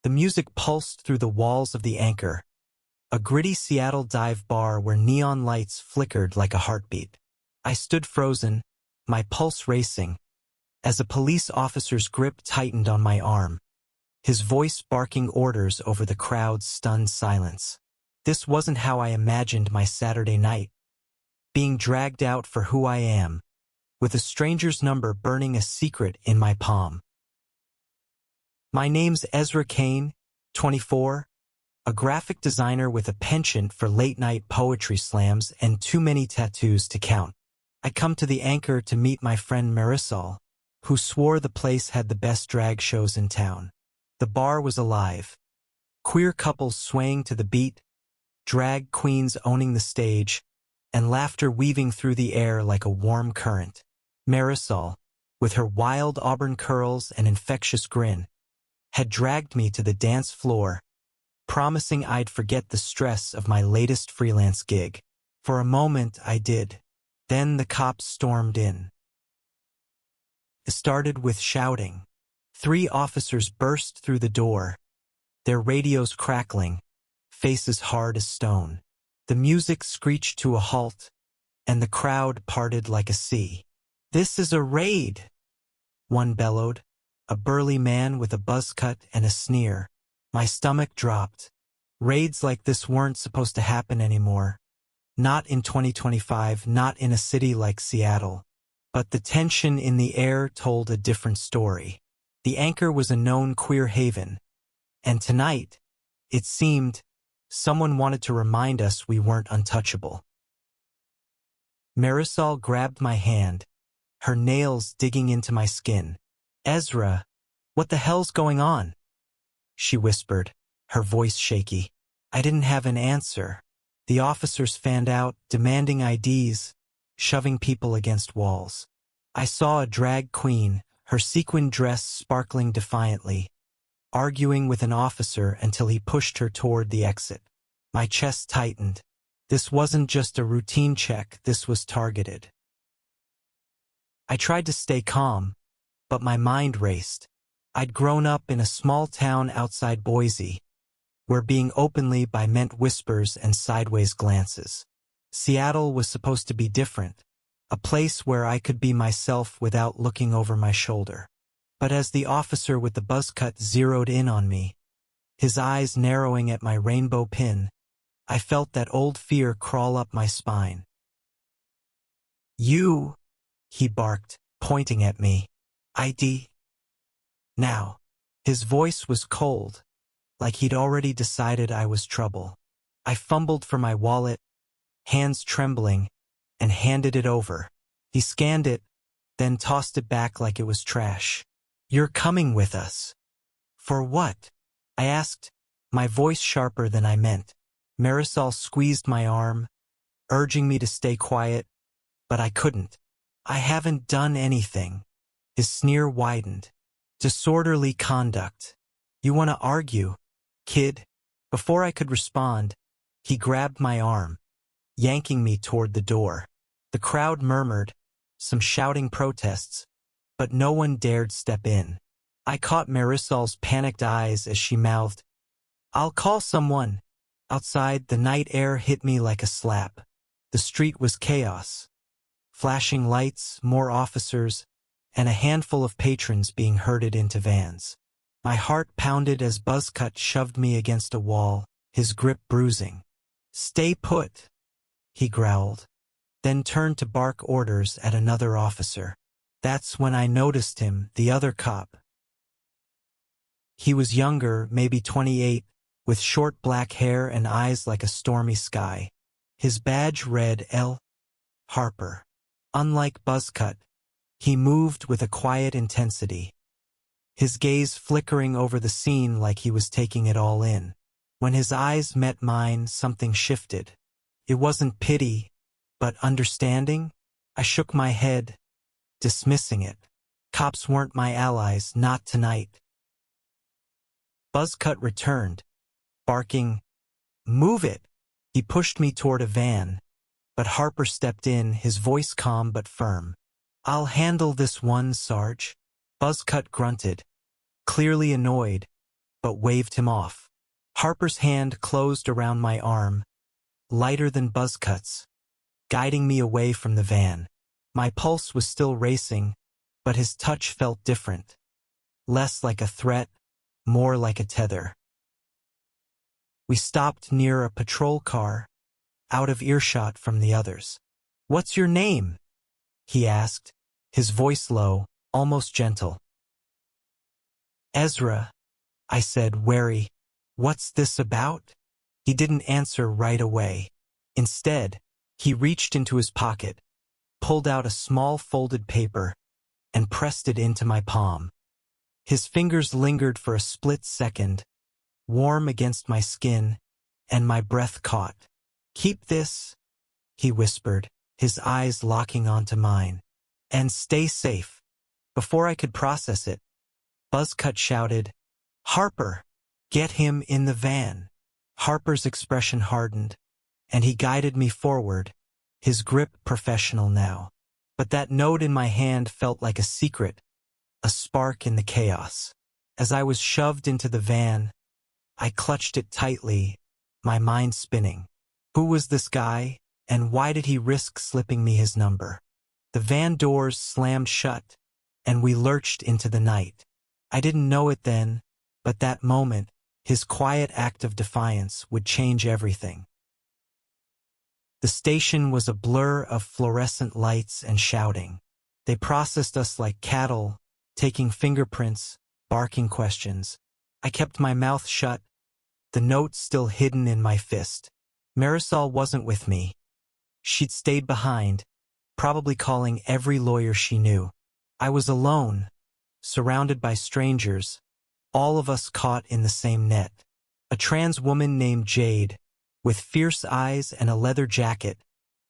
The music pulsed through the walls of the Anchor, a gritty Seattle dive bar where neon lights flickered like a heartbeat. I stood frozen, my pulse racing, as a police officer's grip tightened on my arm, his voice barking orders over the crowd's stunned silence. This wasn't how I imagined my Saturday night. Being dragged out for who I am, with a stranger's number burning a secret in my palm. My name's Ezra Kane, 24, a graphic designer with a penchant for late-night poetry slams and too many tattoos to count. I come to the Anchor to meet my friend Marisol, who swore the place had the best drag shows in town. The bar was alive. Queer couples swaying to the beat, drag queens owning the stage, and laughter weaving through the air like a warm current. Marisol, with her wild auburn curls and infectious grin, had dragged me to the dance floor, promising I'd forget the stress of my latest freelance gig. For a moment I did. Then the cops stormed in. It started with shouting. 3 officers burst through the door, their radios crackling, faces hard as stone. The music screeched to a halt, and the crowd parted like a sea. "This is a raid," one bellowed, a burly man with a buzz cut and a sneer. My stomach dropped. Raids like this weren't supposed to happen anymore. Not in 2025, not in a city like Seattle. But the tension in the air told a different story. The Anchor was a known queer haven, and tonight, it seemed, someone wanted to remind us we weren't untouchable. Marisol grabbed my hand, her nails digging into my skin. "Ezra, what the hell's going on?" she whispered, her voice shaky. I didn't have an answer. The officers fanned out, demanding IDs, shoving people against walls. I saw a drag queen, her sequin dress sparkling defiantly, arguing with an officer until he pushed her toward the exit. My chest tightened. This wasn't just a routine check, this was targeted. I tried to stay calm, but my mind raced. I'd grown up in a small town outside Boise, where being openly bi meant whispers and sideways glances. Seattle was supposed to be different, a place where I could be myself without looking over my shoulder. But as the officer with the buzz cut zeroed in on me, his eyes narrowing at my rainbow pin, I felt that old fear crawl up my spine. "You," he barked, pointing at me. "ID. Now." His voice was cold, like he'd already decided I was trouble. I fumbled for my wallet, hands trembling, and handed it over. He scanned it, then tossed it back like it was trash. "You're coming with us." "For what?" I asked, my voice sharper than I meant. Marisol squeezed my arm, urging me to stay quiet, but I couldn't. "I haven't done anything." His sneer widened. "Disorderly conduct. You want to argue, kid?" Before I could respond, he grabbed my arm, yanking me toward the door. The crowd murmured, some shouting protests, but no one dared step in. I caught Marisol's panicked eyes as she mouthed, "I'll call someone." Outside, the night air hit me like a slap. The street was chaos. Flashing lights, more officers, and a handful of patrons being herded into vans. My heart pounded as Buzzcut shoved me against a wall, his grip bruising. "Stay put," he growled, then turned to bark orders at another officer. That's when I noticed him, the other cop. He was younger, maybe 28, with short black hair and eyes like a stormy sky. His badge read L. Harper. Unlike Buzzcut, he moved with a quiet intensity, his gaze flickering over the scene like he was taking it all in. When his eyes met mine, something shifted. It wasn't pity, but understanding. I shook my head, dismissing it. Cops weren't my allies, not tonight. Buzzcut returned, barking, "Move it!" He pushed me toward a van, but Harper stepped in, his voice calm but firm. "I'll handle this one, Sarge." Buzzcut grunted, clearly annoyed, but waved him off. Harper's hand closed around my arm, lighter than Buzzcut's, guiding me away from the van. My pulse was still racing, but his touch felt different. Less like a threat, more like a tether. We stopped near a patrol car, out of earshot from the others. "What's your name?" he asked, his voice low, almost gentle. "Ezra," I said, wary. "What's this about?" He didn't answer right away. Instead, he reached into his pocket, pulled out a small folded paper, and pressed it into my palm. His fingers lingered for a split second, warm against my skin, and my breath caught. "Keep this," he whispered, his eyes locking onto mine. "And stay safe." Before I could process it, Buzzcut shouted, "Harper, get him in the van." Harper's expression hardened, and he guided me forward, his grip professional now. But that note in my hand felt like a secret, a spark in the chaos. As I was shoved into the van, I clutched it tightly, my mind spinning. Who was this guy, and why did he risk slipping me his number? The van doors slammed shut, and we lurched into the night. I didn't know it then, but that moment, his quiet act of defiance, would change everything. The station was a blur of fluorescent lights and shouting. They processed us like cattle, taking fingerprints, barking questions. I kept my mouth shut, the note still hidden in my fist. Marisol wasn't with me. She'd stayed behind, probably calling every lawyer she knew. I was alone, surrounded by strangers, all of us caught in the same net. A trans woman named Jade, with fierce eyes and a leather jacket,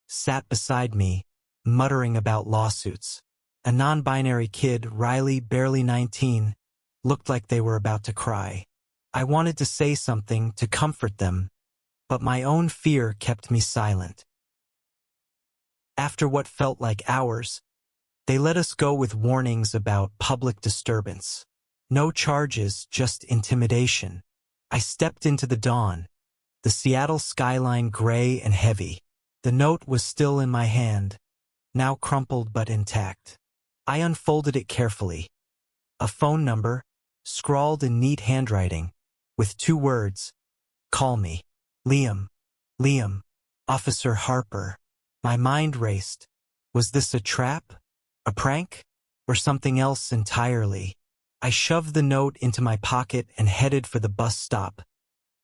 sat beside me, muttering about lawsuits. A non-binary kid, Riley, barely 19, looked like they were about to cry. I wanted to say something to comfort them, but my own fear kept me silent. After what felt like hours, they let us go with warnings about public disturbance. No charges, just intimidation. I stepped into the dawn, the Seattle skyline gray and heavy. The note was still in my hand, now crumpled but intact. I unfolded it carefully. A phone number, scrawled in neat handwriting, with 2 words, "Call me. Liam. Liam. Officer Harper." My mind raced. Was this a trap? A prank? Or something else entirely? I shoved the note into my pocket and headed for the bus stop,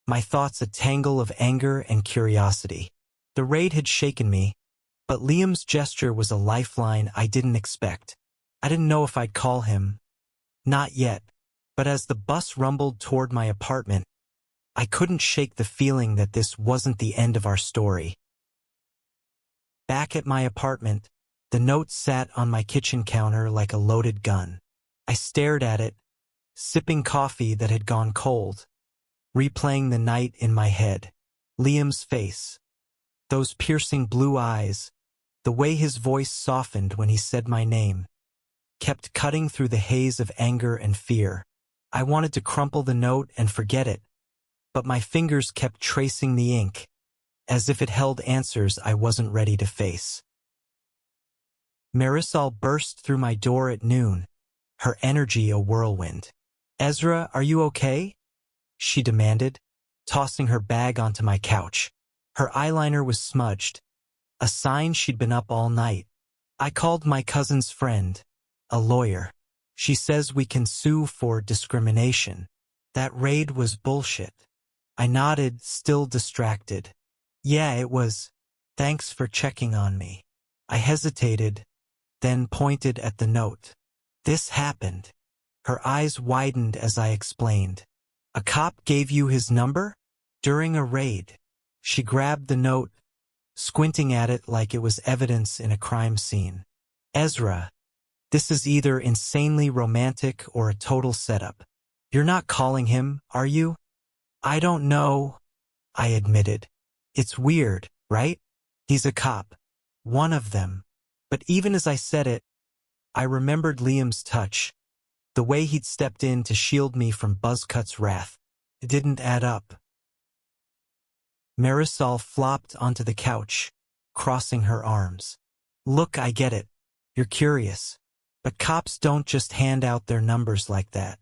my thoughts a tangle of anger and curiosity. The raid had shaken me, but Liam's gesture was a lifeline I didn't expect. I didn't know if I'd call him. Not yet. But as the bus rumbled toward my apartment, I couldn't shake the feeling that this wasn't the end of our story. Back at my apartment, the note sat on my kitchen counter like a loaded gun. I stared at it, sipping coffee that had gone cold, replaying the night in my head. Liam's face, those piercing blue eyes, the way his voice softened when he said my name, kept cutting through the haze of anger and fear. I wanted to crumple the note and forget it, but my fingers kept tracing the ink, as if it held answers I wasn't ready to face. Marisol burst through my door at noon, her energy a whirlwind. "Ezra, are you okay?" she demanded, tossing her bag onto my couch. Her eyeliner was smudged, a sign she'd been up all night. "I called my cousin's friend, a lawyer. She says we can sue for discrimination. That raid was bullshit." I nodded, still distracted. "Yeah, it was. Thanks for checking on me." I hesitated, then pointed at the note. "This happened." Her eyes widened as I explained. "A cop gave you his number? During a raid." She grabbed the note, squinting at it like it was evidence in a crime scene. "Ezra, this is either insanely romantic or a total setup. You're not calling him, are you?" "I don't know," I admitted. "It's weird, right? He's a cop. One of them." But even as I said it, I remembered Liam's touch, the way he'd stepped in to shield me from Buzzcut's wrath. It didn't add up. Marisol flopped onto the couch, crossing her arms. Look, I get it. You're curious. But cops don't just hand out their numbers like that.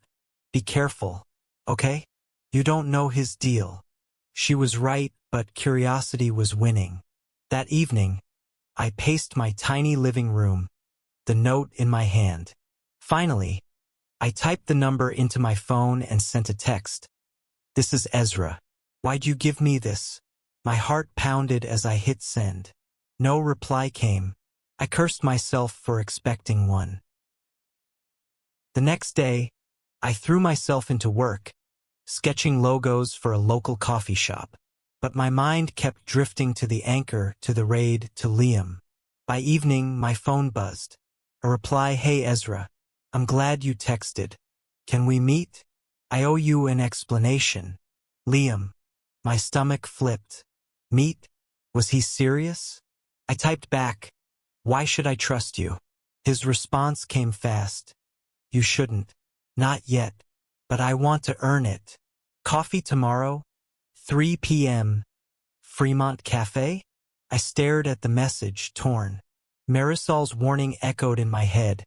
Be careful, okay? You don't know his deal. She was right, but curiosity was winning. That evening, I paced my tiny living room, the note in my hand. Finally, I typed the number into my phone and sent a text. This is Ezra. Why'd you give me this? My heart pounded as I hit send. No reply came. I cursed myself for expecting one. The next day, I threw myself into work, sketching logos for a local coffee shop. But my mind kept drifting to the anchor, to the raid, to Liam. By evening, my phone buzzed. A reply, "Hey Ezra, I'm glad you texted. Can we meet? I owe you an explanation." Liam. My stomach flipped. Meet? Was he serious? I typed back, "Why should I trust you?" His response came fast. "You shouldn't. Not yet. But I want to earn it. Coffee tomorrow? 3 p.m. Fremont Cafe?" I stared at the message, torn. Marisol's warning echoed in my head,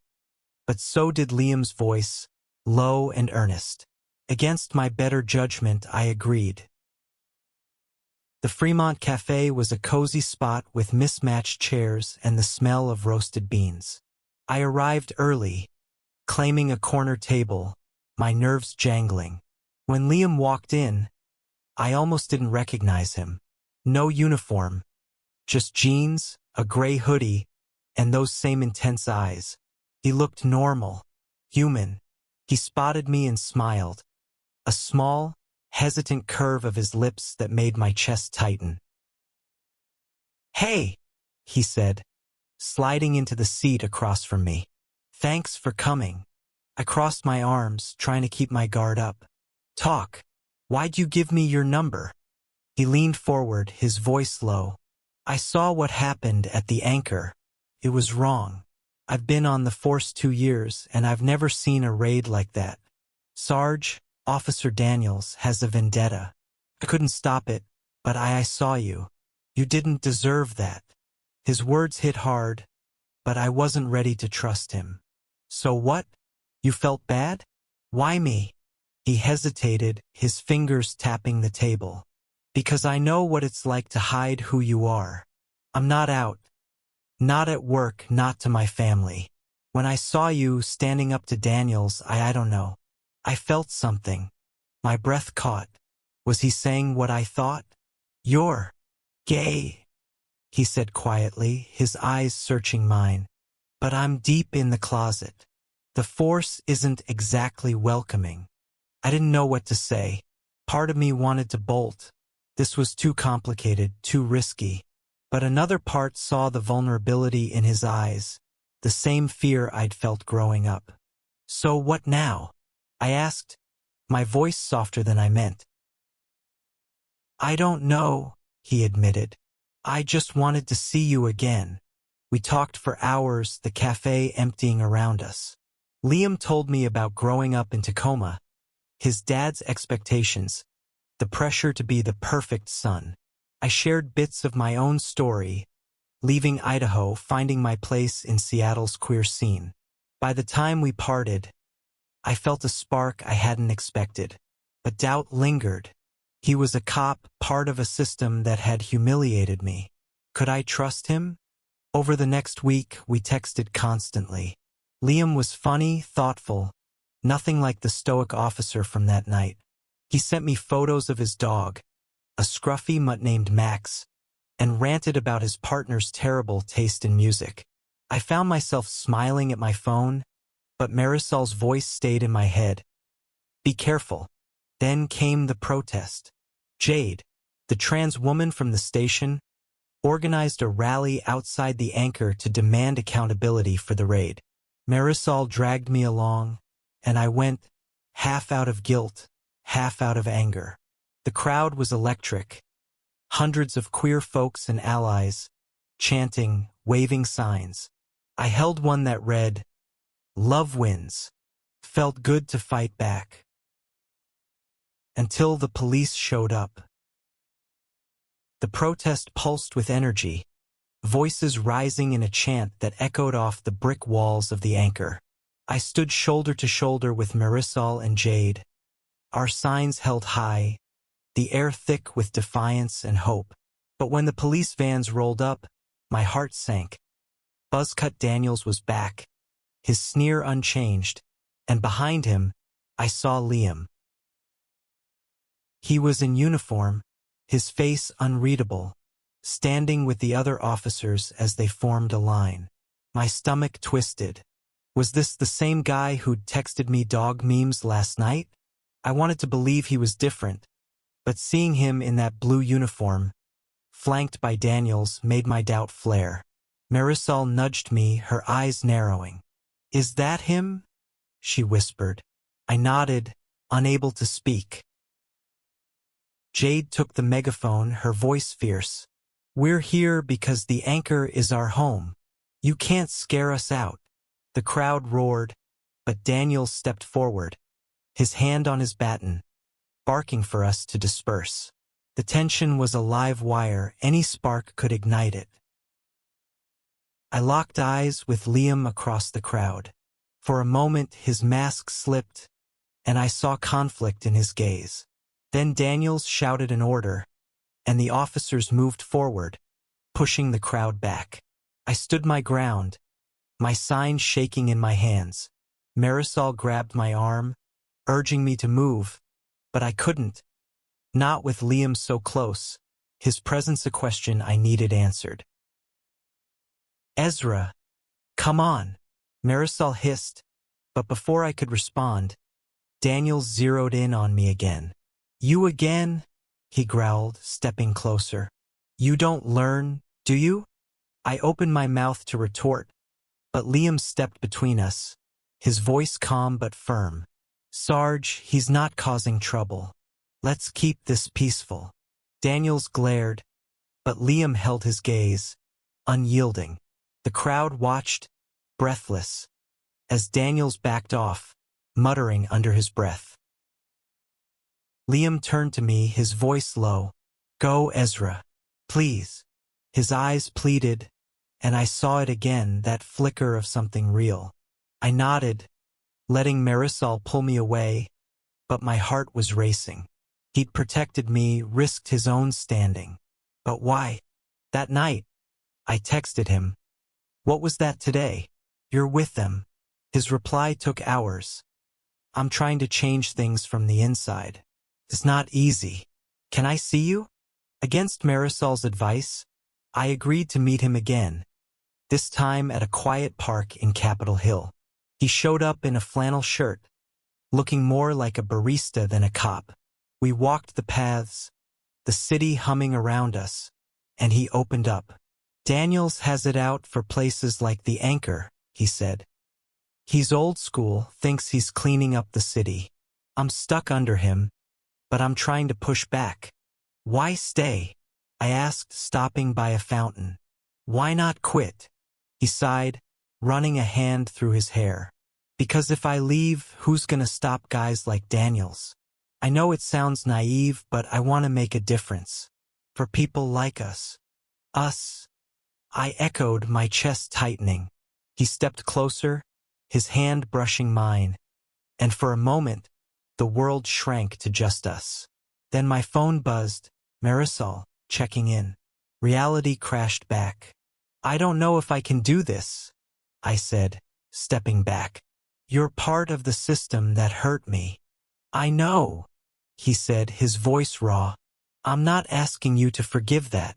but so did Liam's voice, low and earnest. Against my better judgment, I agreed. The Fremont Cafe was a cozy spot with mismatched chairs and the smell of roasted beans. I arrived early, claiming a corner table, my nerves jangling. When Liam walked in, I almost didn't recognize him. No uniform, just jeans, a gray hoodie, and those same intense eyes. He looked normal, human. He spotted me and smiled. A small, hesitant curve of his lips that made my chest tighten. "Hey," he said, sliding into the seat across from me. "Thanks for coming." I crossed my arms, trying to keep my guard up. "Talk. Why'd you give me your number?" He leaned forward, his voice low. "I saw what happened at the anchor. It was wrong. I've been on the force 2 years, and I've never seen a raid like that. Sarge, Officer Daniels, has a vendetta. I couldn't stop it, but I saw you. You didn't deserve that." His words hit hard, but I wasn't ready to trust him. "So what? You felt bad? Why me?" He hesitated, his fingers tapping the table. "Because I know what it's like to hide who you are. I'm not out. Not at work, not to my family. When I saw you standing up to Daniels, I don't know. I felt something. My breath caught. Was he saying what I thought? "You're gay," he said quietly, his eyes searching mine. "But I'm deep in the closet. The force isn't exactly welcoming." I didn't know what to say. Part of me wanted to bolt. This was too complicated, too risky. But another part saw the vulnerability in his eyes, the same fear I'd felt growing up. "So what now?" I asked, my voice softer than I meant. "I don't know," he admitted. "I just wanted to see you again." We talked for hours, the cafe emptying around us. Liam told me about growing up in Tacoma, his dad's expectations, the pressure to be the perfect son. I shared bits of my own story, leaving Idaho, finding my place in Seattle's queer scene. By the time we parted, I felt a spark I hadn't expected, but doubt lingered. He was a cop, part of a system that had humiliated me. Could I trust him? Over the next week, we texted constantly. Liam was funny, thoughtful, nothing like the stoic officer from that night. He sent me photos of his dog, a scruffy mutt named Max, and ranted about his partner's terrible taste in music. I found myself smiling at my phone, but Marisol's voice stayed in my head. "Be careful." Then came the protest. Jade, the trans woman from the station, organized a rally outside the anchor to demand accountability for the raid. Marisol dragged me along, and I went, half out of guilt, half out of anger. The crowd was electric. Hundreds of queer folks and allies, chanting, waving signs. I held one that read, "Love wins." Felt good to fight back. until the police showed up. The protest pulsed with energy, voices rising in a chant that echoed off the brick walls of the Anchor. I stood shoulder to shoulder with Marisol and Jade, our signs held high, the air thick with defiance and hope. But when the police vans rolled up, my heart sank. Buzzcut Daniels was back, his sneer unchanged, and behind him, I saw Liam. He was in uniform, his face unreadable, standing with the other officers as they formed a line. My stomach twisted. Was this the same guy who'd texted me dog memes last night? I wanted to believe he was different, but seeing him in that blue uniform, flanked by Daniels, made my doubt flare. Marisol nudged me, her eyes narrowing. "Is that him?" she whispered. I nodded, unable to speak. Jade took the megaphone, her voice fierce. "We're here because the Anchor is our home. You can't scare us out." The crowd roared, but Daniels stepped forward, his hand on his baton, barking for us to disperse. The tension was a live wire, any spark could ignite it. I locked eyes with Liam across the crowd. For a moment his mask slipped, and I saw conflict in his gaze. Then Daniels shouted an order, and the officers moved forward, pushing the crowd back. I stood my ground, my sign shaking in my hands. Marisol grabbed my arm, urging me to move, but I couldn't. Not with Liam so close, his presence a question I needed answered. "Ezra, come on," Marisol hissed, but before I could respond, Daniels zeroed in on me again. "You again?" he growled, stepping closer. "You don't learn, do you?" I opened my mouth to retort, but Liam stepped between us, his voice calm but firm. "Sarge, he's not causing trouble. Let's keep this peaceful." Daniels glared, but Liam held his gaze, unyielding. The crowd watched, breathless, as Daniels backed off, muttering under his breath. Liam turned to me, his voice low. "Go, Ezra. Please." His eyes pleaded, and I saw it again, that flicker of something real. I nodded, letting Marisol pull me away, but my heart was racing. He'd protected me, risked his own standing. But why? That night, I texted him. "What was that today?" "You're with them." His reply took hours. "I'm trying to change things from the inside. It's not easy. Can I see you?" Against Marisol's advice, I agreed to meet him again, this time at a quiet park in Capitol Hill. He showed up in a flannel shirt, looking more like a barista than a cop. We walked the paths, the city humming around us, and he opened up. "Daniels has it out for places like the Anchor," he said. "He's old school, thinks he's cleaning up the city. I'm stuck under him, but I'm trying to push back." "Why stay?" I asked, stopping by a fountain. "Why not quit?" He sighed, running a hand through his hair. "Because if I leave, who's gonna stop guys like Daniels? I know it sounds naive, but I want to make a difference. For people like us." "Us?" I echoed, my chest tightening. He stepped closer, his hand brushing mine, and for a moment, the world shrank to just us. Then my phone buzzed, Marisol, checking in. Reality crashed back. "I don't know if I can do this," I said, stepping back. "You're part of the system that hurt me." "I know," he said, his voice raw. "I'm not asking you to forgive that.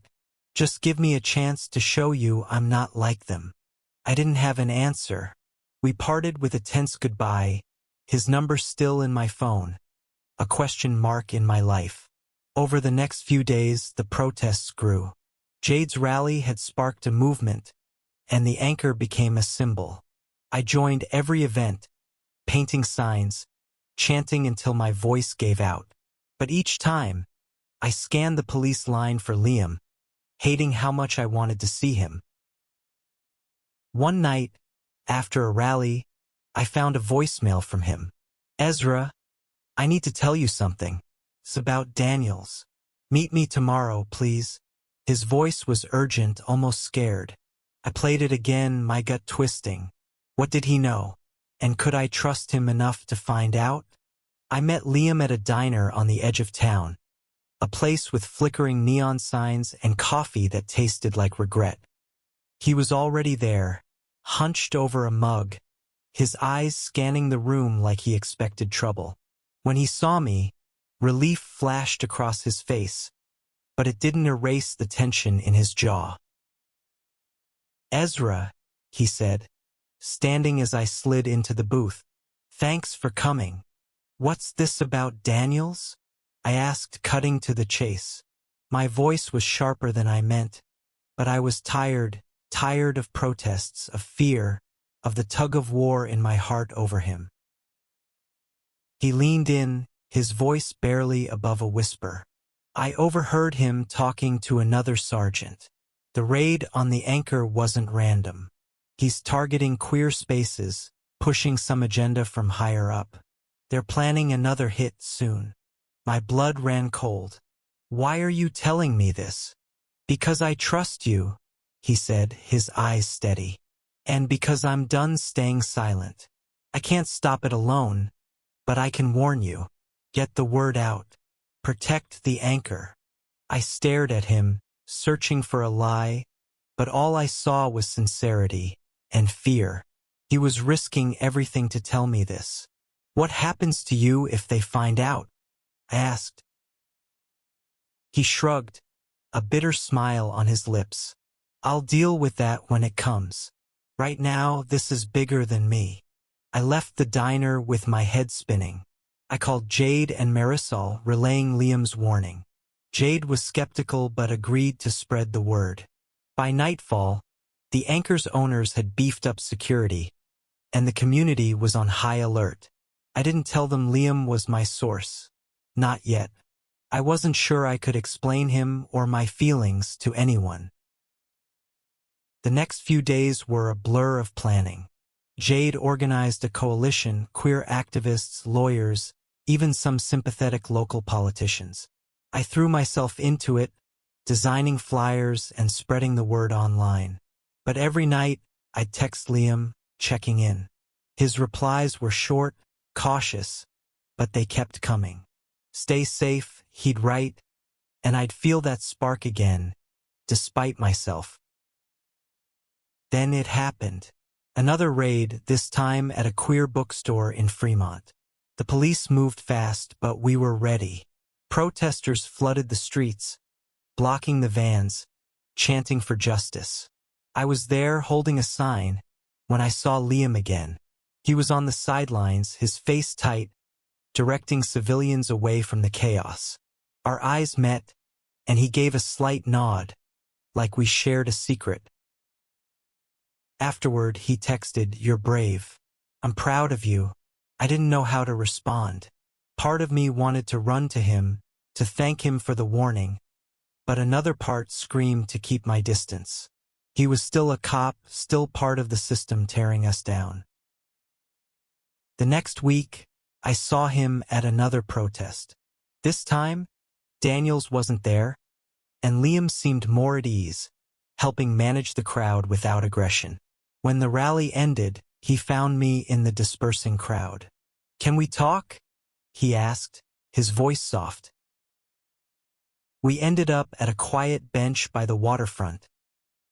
Just give me a chance to show you I'm not like them." I didn't have an answer. We parted with a tense goodbye, his number still in my phone, a question mark in my life. Over the next few days, the protests grew. Jade's rally had sparked a movement, and the Anchor became a symbol. I joined every event, painting signs, chanting until my voice gave out. But each time, I scanned the police line for Liam, hating how much I wanted to see him. One night, after a rally, I found a voicemail from him. "Ezra, I need to tell you something." It's about Daniels. Meet me tomorrow, please." His voice was urgent, almost scared. I played it again, my gut twisting. What did he know? And could I trust him enough to find out? I met Liam at a diner on the edge of town, a place with flickering neon signs and coffee that tasted like regret. He was already there, hunched over a mug, his eyes scanning the room like he expected trouble. When he saw me, relief flashed across his face, but it didn't erase the tension in his jaw. "Ezra," he said, standing as I slid into the booth. "Thanks for coming." "What's this about Daniels?" I asked, cutting to the chase. My voice was sharper than I meant, but I was tired of protests, of fear, of the tug-of-war in my heart over him. He leaned in, his voice barely above a whisper. I overheard him talking to another sergeant. The raid on the Anchor wasn't random. He's targeting queer spaces, pushing some agenda from higher up. They're planning another hit soon. My blood ran cold. "Why are you telling me this?" "Because I trust you," he said, his eyes steady. "And because I'm done staying silent. I can't stop it alone, but I can warn you. Get the word out. Protect the Anchor." I stared at him, searching for a lie, but all I saw was sincerity and fear. He was risking everything to tell me this. "What happens to you if they find out?" I asked. He shrugged, a bitter smile on his lips. "I'll deal with that when it comes. Right now, this is bigger than me." I left the diner with my head spinning. I called Jade and Marisol, relaying Liam's warning. Jade was skeptical but agreed to spread the word. By nightfall, the Anchor's owners had beefed up security, and the community was on high alert. I didn't tell them Liam was my source. Not yet. I wasn't sure I could explain him or my feelings to anyone. The next few days were a blur of planning. Jade organized a coalition, queer activists, lawyers, even some sympathetic local politicians. I threw myself into it, designing flyers and spreading the word online. But every night, I'd text Liam, checking in. His replies were short, cautious, but they kept coming. "Stay safe," he'd write, and I'd feel that spark again, despite myself. Then it happened. Another raid, this time at a queer bookstore in Fremont. The police moved fast, but we were ready. Protesters flooded the streets, blocking the vans, chanting for justice. I was there holding a sign when I saw Liam again. He was on the sidelines, his face tight, directing civilians away from the chaos. Our eyes met, and he gave a slight nod, like we shared a secret. Afterward, he texted, "You're brave. I'm proud of you." I didn't know how to respond. Part of me wanted to run to him, to thank him for the warning, but another part screamed to keep my distance. He was still a cop, still part of the system tearing us down. The next week, I saw him at another protest. This time, Daniels wasn't there, and Liam seemed more at ease, helping manage the crowd without aggression. When the rally ended, he found me in the dispersing crowd. "Can we talk?" he asked, his voice soft. We ended up at a quiet bench by the waterfront,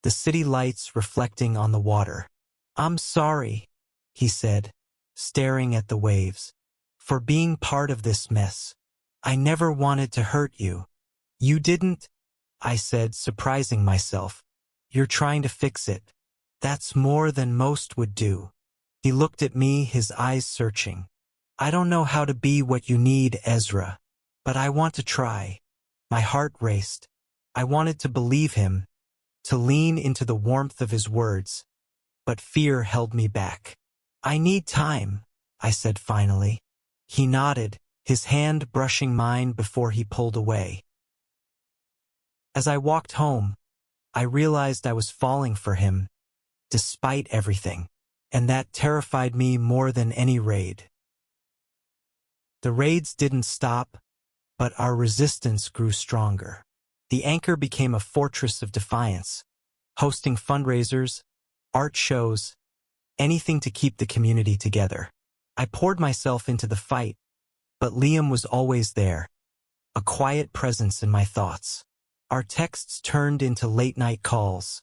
the city lights reflecting on the water. "I'm sorry," he said, staring at the waves, "for being part of this mess. I never wanted to hurt you." "You didn't," I said, surprising myself. "You're trying to fix it. That's more than most would do." He looked at me, his eyes searching. "I don't know how to be what you need, Ezra, but I want to try." My heart raced. I wanted to believe him, to lean into the warmth of his words, but fear held me back. "I need time," I said finally. He nodded, his hand brushing mine before he pulled away. As I walked home, I realized I was falling for him, despite everything, and that terrified me more than any raid. The raids didn't stop, but our resistance grew stronger. The Anchor became a fortress of defiance, hosting fundraisers, art shows, anything to keep the community together. I poured myself into the fight, but Liam was always there, a quiet presence in my thoughts. Our texts turned into late-night calls,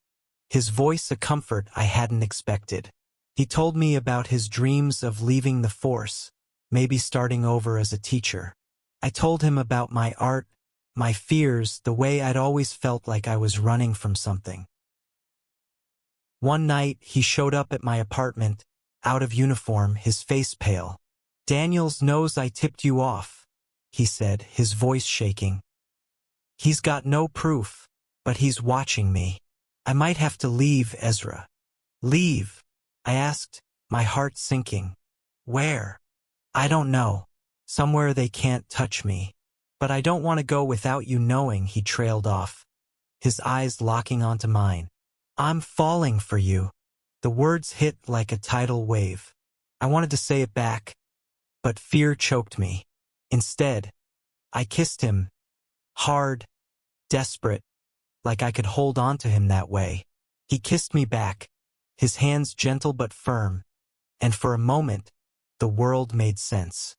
his voice a comfort I hadn't expected. He told me about his dreams of leaving the force, maybe starting over as a teacher. I told him about my art, my fears, the way I'd always felt like I was running from something. One night, he showed up at my apartment, out of uniform, his face pale. "Daniels knows I tipped you off," he said, his voice shaking. "He's got no proof, but he's watching me. I might have to leave, Ezra." "Leave?" I asked, my heart sinking. "Where?" "I don't know. Somewhere they can't touch me. But I don't want to go without you knowing," he trailed off, his eyes locking onto mine. "I'm falling for you." The words hit like a tidal wave. I wanted to say it back, but fear choked me. Instead, I kissed him, hard, desperate, like I could hold on to him that way. He kissed me back, his hands gentle but firm, and for a moment, the world made sense.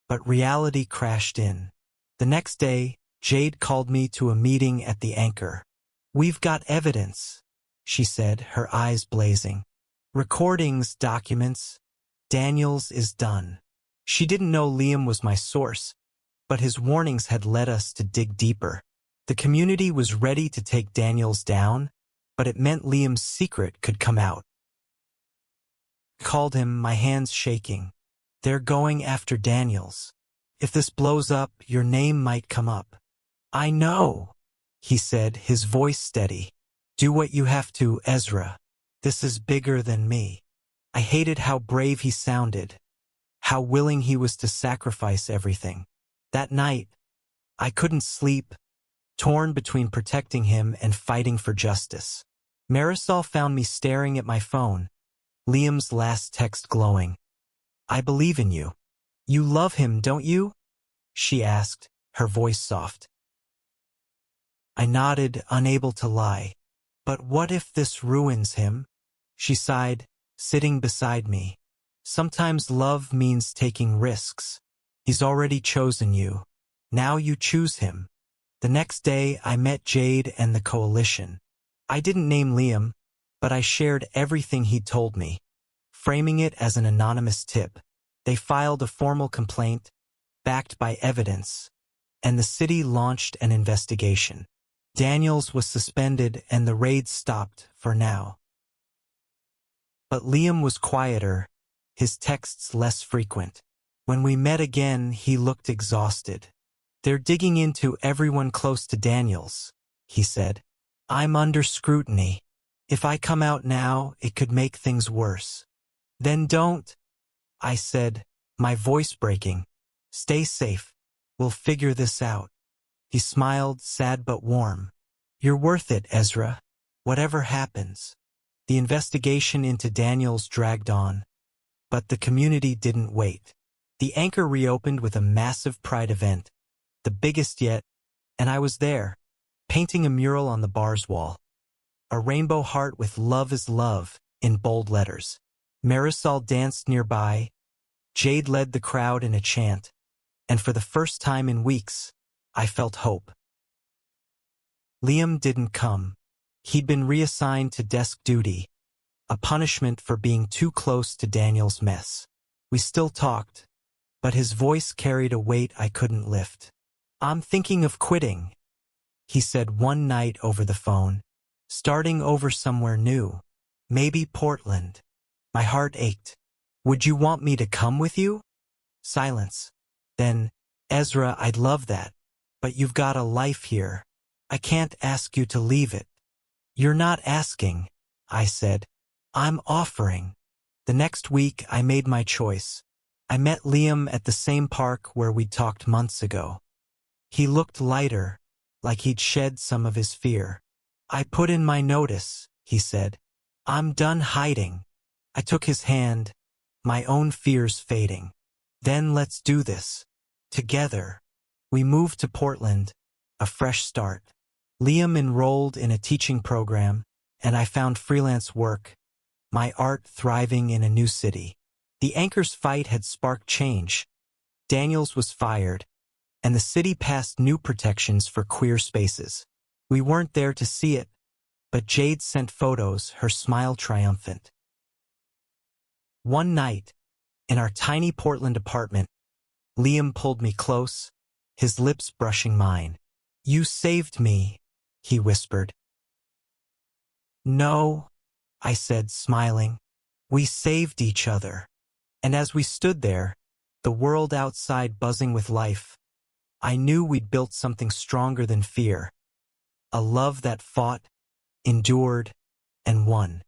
But reality crashed in. The next day, Jade called me to a meeting at the Anchor. "We've got evidence," she said, her eyes blazing. "Recordings, documents. Daniels is done." She didn't know Liam was my source, but his warnings had led us to dig deeper. The community was ready to take Daniels down, but it meant Liam's secret could come out. I called him, my hands shaking. "They're going after Daniels. If this blows up, your name might come up." "I know," he said, his voice steady. "Do what you have to, Ezra. This is bigger than me." I hated how brave he sounded, how willing he was to sacrifice everything. That night, I couldn't sleep, torn between protecting him and fighting for justice. Marisol found me staring at my phone, Liam's last text glowing. "I believe in you. You love him, don't you?" she asked, her voice soft. I nodded, unable to lie. "But what if this ruins him?" she sighed, sitting beside me. "Sometimes love means taking risks. He's already chosen you. Now you choose him." The next day, I met Jade and the coalition. I didn't name Liam, but I shared everything he'd told me, framing it as an anonymous tip. They filed a formal complaint, backed by evidence, and the city launched an investigation. Daniels was suspended and the raid stopped for now. But Liam was quieter, his texts less frequent. When we met again, he looked exhausted. "They're digging into everyone close to Daniels," he said. "I'm under scrutiny. If I come out now, it could make things worse." "Then don't," I said, my voice breaking. "Stay safe. We'll figure this out." He smiled, sad but warm. "You're worth it, Ezra. Whatever happens." The investigation into Daniels dragged on, but the community didn't wait. The Anchor reopened with a massive Pride event, the biggest yet, and I was there, painting a mural on the bar's wall. A rainbow heart with "Love is Love" in bold letters. Marisol danced nearby, Jade led the crowd in a chant, and for the first time in weeks, I felt hope. Liam didn't come. He'd been reassigned to desk duty, a punishment for being too close to Daniel's mess. We still talked, but his voice carried a weight I couldn't lift. "I'm thinking of quitting," he said one night over the phone, "starting over somewhere new, maybe Portland." My heart ached. "Would you want me to come with you?" Silence. Then, "Ezra, I'd love that, but you've got a life here. I can't ask you to leave it." "You're not asking," I said. "I'm offering." The next week, I made my choice. I met Liam at the same park where we'd talked months ago. He looked lighter, like he'd shed some of his fear. "I put in my notice," he said. "I'm done hiding." I took his hand, my own fears fading. "Then let's do this. Together, we moved to Portland, a fresh start. Liam enrolled in a teaching program, and I found freelance work, my art thriving in a new city. The Anchor's fight had sparked change. Daniels was fired, and the city passed new protections for queer spaces. We weren't there to see it, but Jade sent photos, her smile triumphant. One night, in our tiny Portland apartment, Liam pulled me close, his lips brushing mine. "You saved me," he whispered. "No," I said, smiling. "We saved each other." And as we stood there, the world outside buzzing with life, I knew we'd built something stronger than fear. A love that fought, endured, and won.